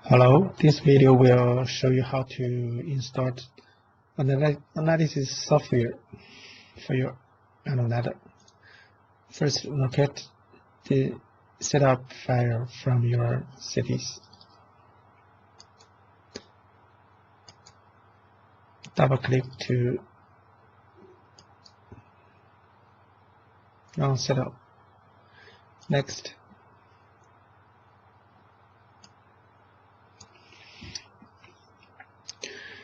Hello, this video will show you how to install analysis software for your analyzer. First, locate the setup file from your settings. Double-click to run setup. Next,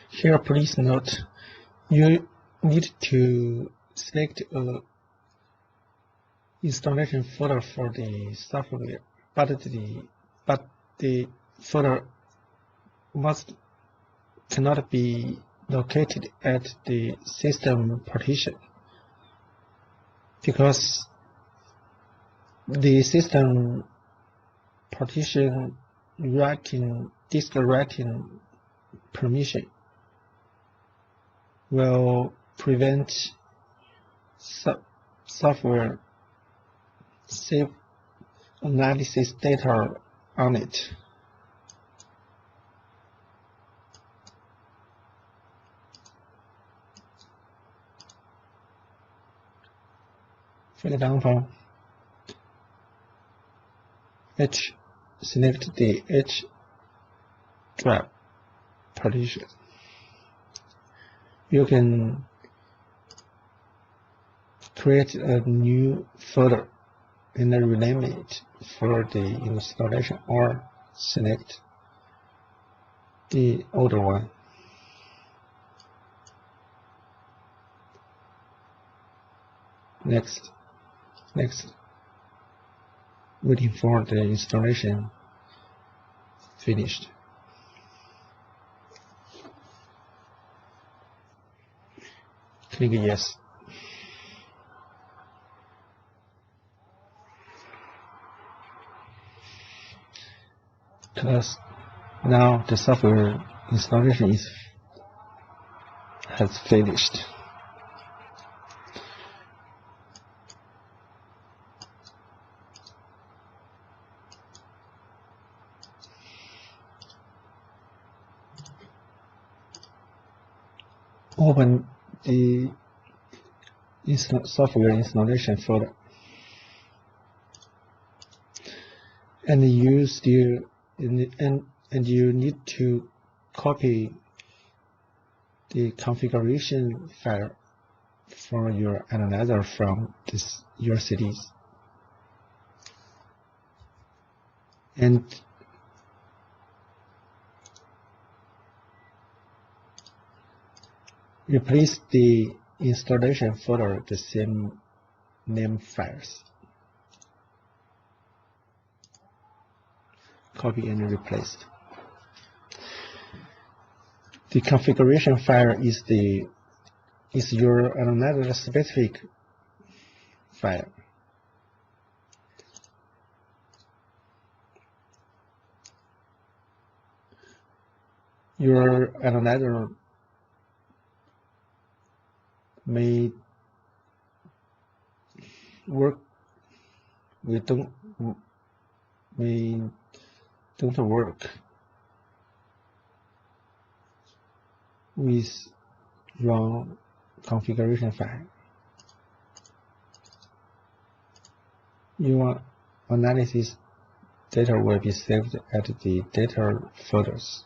here please note you need to select a installation folder for the software, but the folder cannot be located at the system partition, because the system partition disk writing permission will prevent software save analysis data on it. For example, select the H drive partition. You can create a new folder and rename it for the installation, or select the older one. Next, waiting for the installation finished. Click yes. Because now the software installation has finished. Open the software installation folder, and you need to copy the configuration file for your analyzer from your settings, and replace the installation folder the same name files. Copy and replace. The configuration file is your analyzer specific file. Your analyzer may don't work with wrong configuration file. Your analysis data will be saved at the data folders.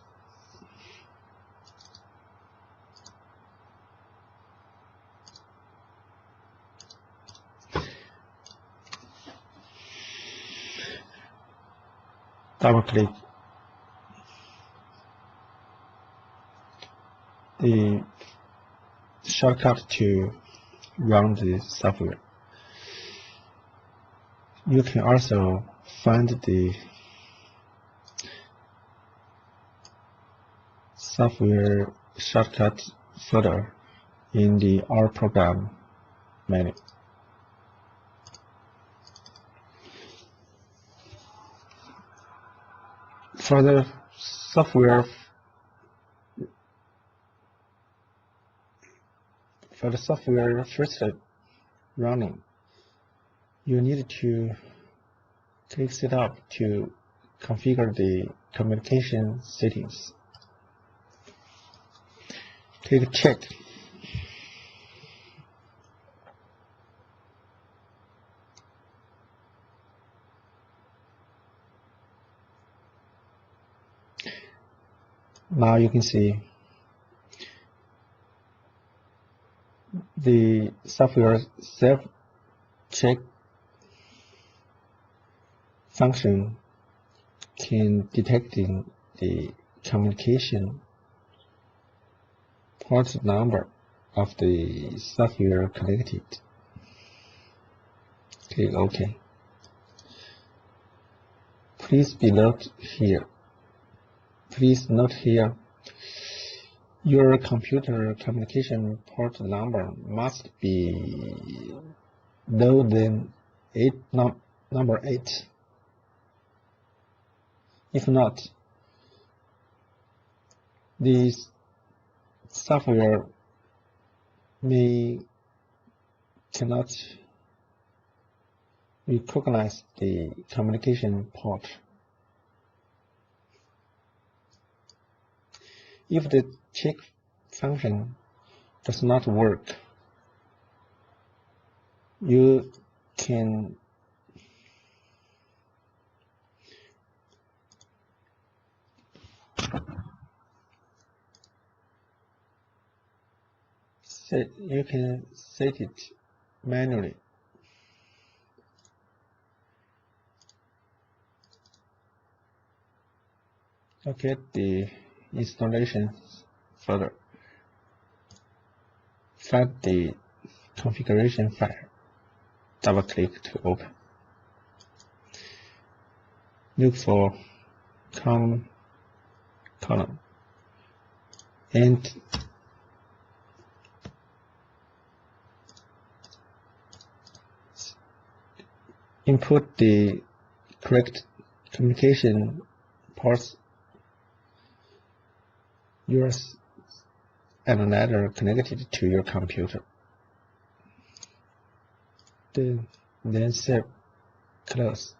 Double-click the shortcut to run the software. You can also find the software shortcut folder in the All Program menu. For the software first running, you need to click setup to configure the communication settings. Click check. Now you can see the software self-check function can detecting the communication port number of the software connected. Click OK. Please note here, your computer communication port number must be lower than number 8. If not, this software cannot recognize the communication port. If the check function does not work, you can set it manually. Look at the installation further. Find the configuration file. Double click to open. Look for column and input the correct communication ports yours and another connected to your computer. Then save, close.